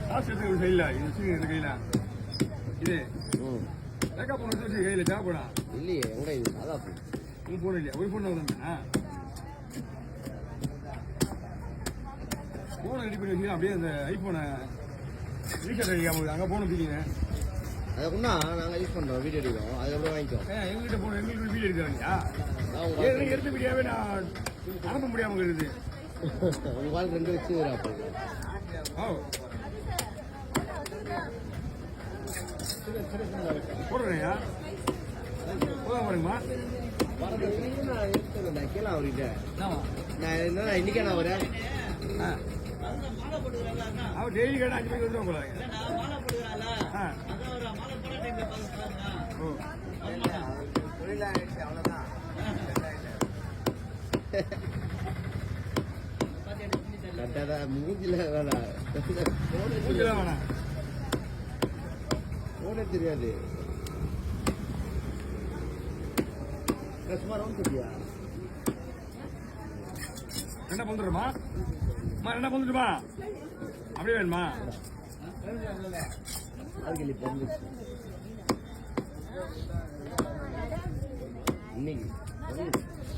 காசு எடுத்து கையில் இது வச்சு கையில் இது மேக்கப் பண்ண வச்சு கையில் தேவைப்படா இல்லையே எங்க இது அதான் உன் ஃபோன் இல்லையா ஒரு ஃபோன் வந்தா ஃபோனை ரெடி பண்ணி வச்சுக்கலாம் அப்படியே அந்த ஐஃபோனை ரீசார்ஜ் அடிக்காம அங்கே ஃபோனை தூக்கிங்க அதுக்குன்னா நாங்கள் யூஸ் பண்ணுறோம் வீடியோ எடுக்கிறோம் அதுக்கப்புறம் வாங்கிக்கோம் எங்ககிட்ட போன எங்களுக்கு வீடியோ எடுக்கிறாங்க எடுத்த வீடியோவே நான் அனுப்ப முடியாமல் இருக்குது உங்கள் வாழ் ரெண்டு வச்சு போடுறேன்யா போதா பாருங்கம்மா நான் கேளா அவர்கிட்ட நான் என்ன இன்னைக்கே நான் வரேன் அவர் டெய்லி கேட்டா 5 மணிக்கு வந்துடும் போல மூஞ்சில வேணாம் போன தெரியாது என்ன பண்றமா என்ன பண்ணுமா அப்படியே வேணுமா இன்னைக்கு இன்னைக்கு